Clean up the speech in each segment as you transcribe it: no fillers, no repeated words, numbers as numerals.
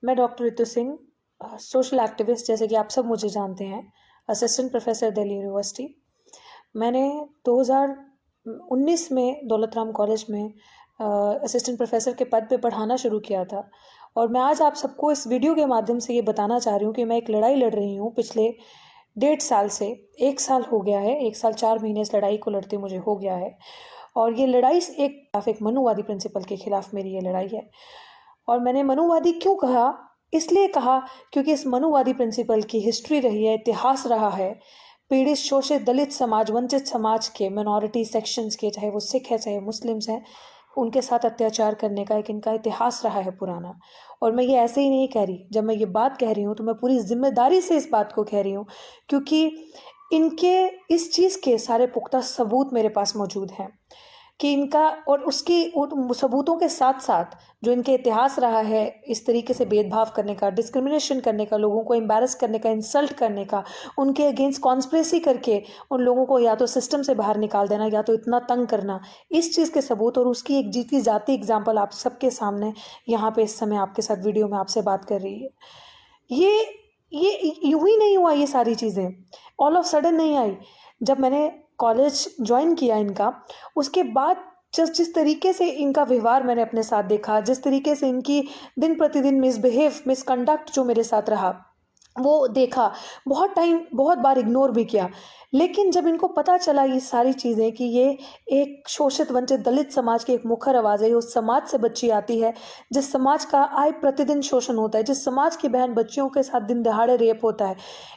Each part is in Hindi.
मैं doctor Ritu Singh, social activist, जैसे कि आप सब मुझे जानते हैं, असिस्टेंट प्रोफेसर दिल्ली यूनिवर्सिटी। मैंने 2019 में दौलत राम कॉलेज में असिस्टेंट प्रोफेसर के पद पे पढ़ाना शुरू किया था। और मैं आज आप सबको इस वीडियो के माध्यम से ये बताना चाह रही हूँ कि मैं एक लड़ाई लड़ रही हूँ पिछले 1.5 साल से। 1 साल हो गया है, 1 साल 4 महीने इस लड़ाई को लड़ते मुझे हो गया है। और ये लड़ाई एक मनुवादी प्रिंसिपल के खिलाफ मेरी ये लड़ाई है। और मैंने मनुवादी क्यों कहा? इसलिए कहा क्योंकि इस मनुवादी प्रिंसिपल की हिस्ट्री रही है, इतिहास रहा है। पीड़ित, शोषित, दलित समाज, वंचित समाज के, मिनॉरिटी सेक्शंस के, चाहे वो सिख है चाहे मुस्लिम्स हैं, उनके साथ अत्याचार करने का एक इनका इतिहास रहा है पुराना। और मैं ये ऐसे ही नहीं कह रही, जब मैं ये बात कह रही हूँ तो मैं पूरी जिम्मेदारी से इस बात को कह रही हूँ, क्योंकि इनके इस चीज़ के सारे पुख्ता सबूत मेरे पास मौजूद हैं कि इनका, और उसकी उन सबूतों के साथ साथ जो इनके इतिहास रहा है इस तरीके से भेदभाव करने का, डिस्क्रिमिनेशन करने का, लोगों को एम्बैरस करने का, इंसल्ट करने का, उनके अगेंस्ट कॉन्स्पिरेसी करके उन लोगों को या तो सिस्टम से बाहर निकाल देना या तो इतना तंग करना, इस चीज़ के सबूत और उसकी एक जीती जाती एग्जाम्पल आप सबके सामने यहाँ पे इस समय आपके साथ वीडियो में आपसे बात कर रही है। ये यूं ही नहीं हुआ, ये सारी चीज़ें ऑल ऑफ सडन नहीं आई। जब मैंने कॉलेज ज्वाइन किया इनका, उसके बाद जिस तरीके से इनका व्यवहार मैंने अपने साथ देखा, जिस तरीके से इनकी दिन प्रतिदिन मिसकंडक्ट जो मेरे साथ रहा वो देखा, बहुत बार इग्नोर भी किया। लेकिन जब इनको पता चला ये सारी चीज़ें कि ये एक शोषित वंचित दलित समाज की एक मुखर आवाज़ है, उस समाज से बच्ची आती है जिस समाज का आय प्रतिदिन शोषण होता है, जिस समाज की बहन बच्चियों के साथ दिन दहाड़े रेप होता है,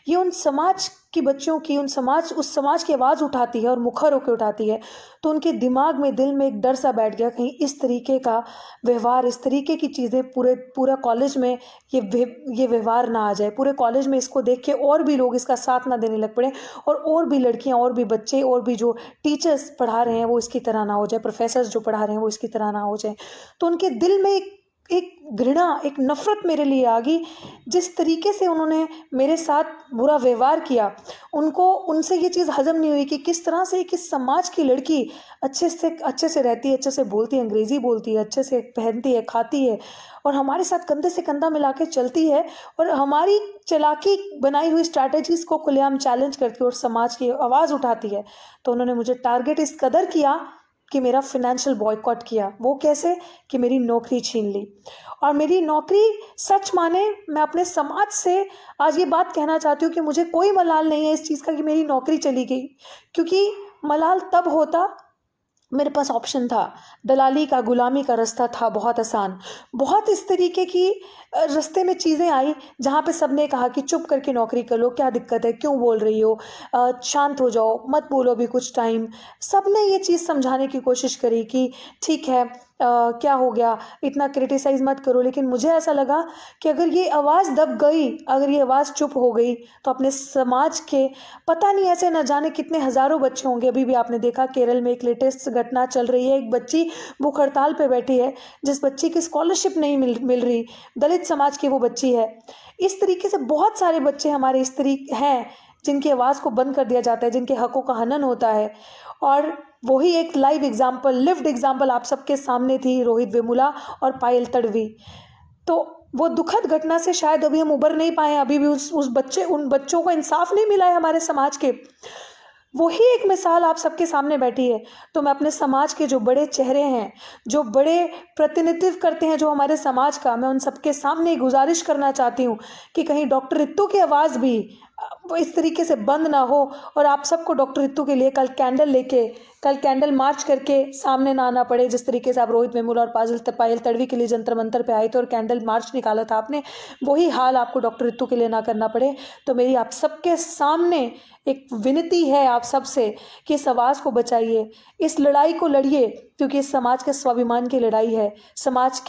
ये उन समाज की बच्चियों की उस समाज की आवाज़ उठाती है और मुखर होकर उठाती है। तो उनके दिमाग में, दिल में एक डर सा बैठ गया, कहीं इस तरीके का व्यवहार, इस तरीके की चीज़ें पूरा कॉलेज में ये व्यवहार ना आ जाए, पूरे कॉलेज में इसको देख के और भी लोग इसका साथ ना देने लग पड़े, और भी लड़कियां, और भी बच्चे, और भी जो टीचर्स पढ़ा रहे हैं वो इसकी तरह ना हो जाए, प्रोफेसर्स जो पढ़ा रहे हैं वो इसकी तरह ना हो जाए। तो उनके दिल में एक घृणा, एक नफरत मेरे लिए आ गई। जिस तरीके से उन्होंने मेरे साथ बुरा व्यवहार किया, उनसे ये चीज़ हजम नहीं हुई कि किस तरह से किस समाज की लड़की अच्छे से रहती है, अच्छे से बोलती है, अंग्रेज़ी बोलती है, अच्छे से पहनती है, खाती है, और हमारे साथ कंधे से कंधा मिला के चलती है, और हमारी चालाकी बनाई हुई स्ट्रैटेजीज़ को खुलेआम चैलेंज करती है और समाज की आवाज़ उठाती है। तो उन्होंने मुझे टारगेट इस कदर किया कि मेरा फिनेंशियल बॉयकॉट किया। वो कैसे? कि मेरी नौकरी छीन ली। और मेरी नौकरी, सच माने मैं अपने समाज से आज ये बात कहना चाहती हूँ कि मुझे कोई मलाल नहीं है इस चीज़ का कि मेरी नौकरी चली गई, क्योंकि मलाल तब होता मेरे पास ऑप्शन था। दलाली का, गुलामी का रास्ता था बहुत आसान। बहुत इस तरीके की रास्ते में चीज़ें आई जहाँ पे सबने कहा कि चुप करके नौकरी कर लो, क्या दिक्कत है, क्यों बोल रही हो, शांत हो जाओ, मत बोलो भी कुछ टाइम। सबने ये चीज़ समझाने की कोशिश करी कि ठीक है, क्या हो गया, इतना क्रिटिसाइज़ मत करो। लेकिन मुझे ऐसा लगा कि अगर ये आवाज़ दब गई, अगर ये आवाज़ चुप हो गई, तो अपने समाज के पता नहीं ऐसे न जाने कितने हज़ारों बच्चे होंगे। अभी भी आपने देखा केरल में एक लेटेस्ट घटना चल रही है, एक बच्ची भूख हड़ताल पे बैठी है, जिस बच्ची की स्कॉलरशिप नहीं मिल रही, दलित समाज की वो बच्ची है। इस तरीके से बहुत सारे बच्चे हमारे इस तरीके हैं जिनकी आवाज़ को बंद कर दिया जाता है, जिनके हकों का हनन होता है। और वही एक लाइव एग्जाम्पल, लिव्ड एग्जाम्पल आप सबके सामने थी, रोहित वेमुला और पायल तड़वी। तो वो दुखद घटना से शायद अभी हम उबर नहीं पाए, अभी भी उन बच्चों को इंसाफ नहीं मिला है हमारे समाज के। वही एक मिसाल आप सबके सामने बैठी है। तो मैं अपने समाज के जो बड़े चेहरे हैं, जो बड़े प्रतिनिधित्व करते हैं जो हमारे समाज का, मैं उन सबके सामने गुजारिश करना चाहती हूँ कि कहीं डॉक्टर रितु की आवाज़ भी वो इस तरीके से बंद ना हो, और आप सबको डॉक्टर रितु के लिए कल कैंडल मार्च करके सामने ना आना पड़े। जिस तरीके से आप रोहित वेमुला और पायल तड़वी के लिए जंतर मंतर पे आए थे और कैंडल मार्च निकाला था आपने, वही हाल आपको डॉक्टर रितु के लिए ना करना पड़े। तो मेरी आप सबके सामने एक विनती है आप सबसे कि इस आवाज़ को बचाइए, इस लड़ाई को लड़िए, क्योंकि इस समाज के स्वाभिमान की लड़ाई है, समाज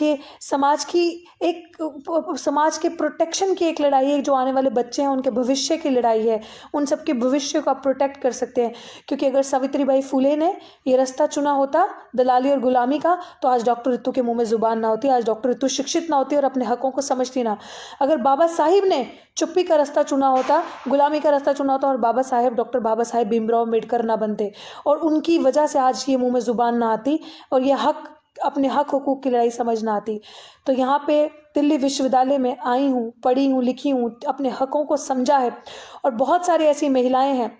के प्रोटेक्शन की एक लड़ाई है, जो आने वाले बच्चे हैं उनके भविष्य की लड़ाई है। उन सबके भविष्य को आप प्रोटेक्ट कर सकते हैं, क्योंकि अगर सावित्रीबाई फुले ने ये रास्ता चुना होता दलाली और गुलामी का, तो आज डॉक्टर रितु के मुंह में जुबान ना होती, आज डॉक्टर रितु शिक्षित ना होती और अपने हकों को समझती ना। अगर बाबा साहिब ने चुप्पी का रास्ता चुना होता, गुलामी का रास्ता चुना होता, और डॉक्टर बाबा साहेब भीमराव अम्बेडकर ना बनते, और उनकी वजह से आज ये मुंह में जुबान ना आती और ये हक अपने हक हुकूक की लड़ाई समझ ना आती। तो यहाँ पे दिल्ली विश्वविद्यालय में आई हूँ, पढ़ी हूँ, लिखी हूँ, अपने हकों को समझा है। और बहुत सारी ऐसी महिलाएं हैं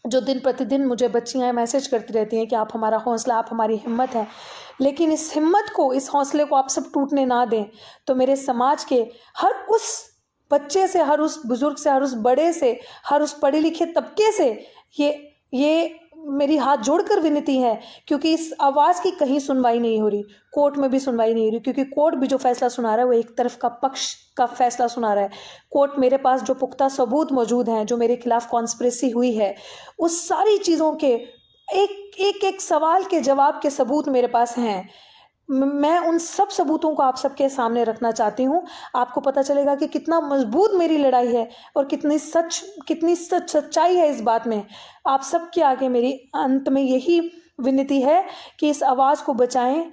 जो दिन प्रतिदिन मुझे बच्चियाँ मैसेज करती रहती हैं कि आप हमारा हौसला, आप हमारी हिम्मत हैं। लेकिन इस हिम्मत को, इस हौसले को आप सब टूटने ना दें। तो मेरे समाज के हर उस बच्चे से, हर उस बुजुर्ग से, हर उस बड़े से, हर उस पढ़े लिखे तबके से ये मेरी हाथ जोड़कर विनती है, क्योंकि इस आवाज़ की कहीं सुनवाई नहीं हो रही, कोर्ट में भी सुनवाई नहीं हो रही, क्योंकि कोर्ट भी जो फैसला सुना रहा है वो एक तरफ का पक्ष का फैसला सुना रहा है। कोर्ट मेरे पास जो पुख्ता सबूत मौजूद हैं, जो मेरे खिलाफ कॉन्स्पिरेसी हुई है, उस सारी चीज़ों के एक सवाल के जवाब के सबूत मेरे पास हैं। मैं उन सब सबूतों को आप सबके सामने रखना चाहती हूँ। आपको पता चलेगा कि कितना मजबूत मेरी लड़ाई है और कितनी सच्चाई है इस बात में। आप सबके आगे मेरी अंत में यही विनती है कि इस आवाज़ को बचाएं,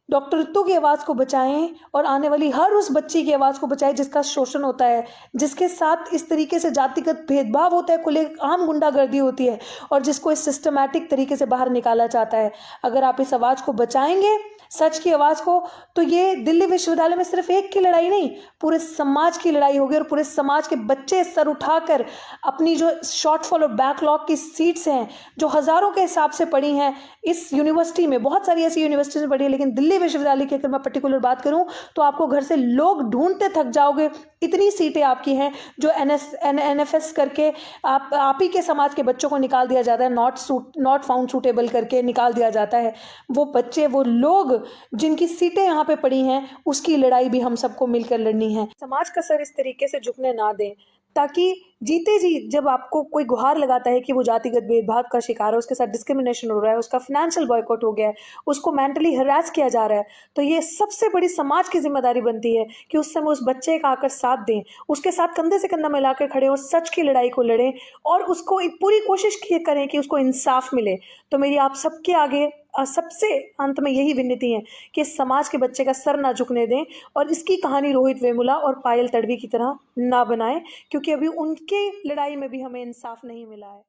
डॉक्टर रितु की आवाज़ को बचाएं और आने वाली हर उस बच्ची की आवाज़ को बचाएं जिसका शोषण होता है, जिसके साथ इस तरीके से जातिगत भेदभाव होता है, खुलेआम गुंडागर्दी होती है और जिसको इस सिस्टमैटिक तरीके से बाहर निकाला जाता है। अगर आप इस आवाज़ को बचाएंगे, सच की आवाज़ को, तो ये दिल्ली विश्वविद्यालय में सिर्फ एक की लड़ाई नहीं, पूरे समाज की लड़ाई होगी। और पूरे समाज के बच्चे सर उठाकर अपनी जो शॉर्टफॉल और बैकलॉग की सीट्स हैं, जो हज़ारों के हिसाब से पड़ी हैं इस यूनिवर्सिटी में, बहुत सारी ऐसी यूनिवर्सिटीज़ में पढ़ी है, लेकिन दिल्ली विश्वविद्यालय की अगर मैं पर्टिकुलर बात करूं तो आपको घर से लोग ढूंढते थक जाओगे। इतनी सीटें आपकी हैं जो NFS करके आप ही के समाज के बच्चों को निकाल दिया जाता है, नॉट फाउंड सूटेबल करके निकाल दिया जाता है। वो बच्चे, वो लोग जिनकी सीटें यहाँ पे पड़ी हैं, उसकी लड़ाई भी हम सबको मिलकर लड़नी है। समाज का सर इस तरीके से झुकने ना दें, ताकि जीते जी जब आपको कोई गुहार लगाता है कि वो जातिगत भेदभाव का शिकार है, उसके साथ डिस्क्रिमिनेशन हो रहा है, उसका फाइनेंशियल बॉयकॉट हो गया है, उसको मेंटली हरास किया जा रहा है, तो ये सबसे बड़ी समाज की जिम्मेदारी बनती है कि उस समय उस बच्चे का आकर साथ दें, उसके साथ कंधे से कंधा मिलाकर खड़े और सच की लड़ाई को लड़ें और उसको एक पूरी कोशिश करें कि उसको इंसाफ मिले। तो मेरी आप सबके आगे सबसे अंत में यही विनती है कि समाज के बच्चे का सर ना झुकने दें और इसकी कहानी रोहित वेमुला और पायल तडवी की तरह ना बनाएं, क्योंकि अभी उनके लड़ाई में भी हमें इंसाफ नहीं मिला है।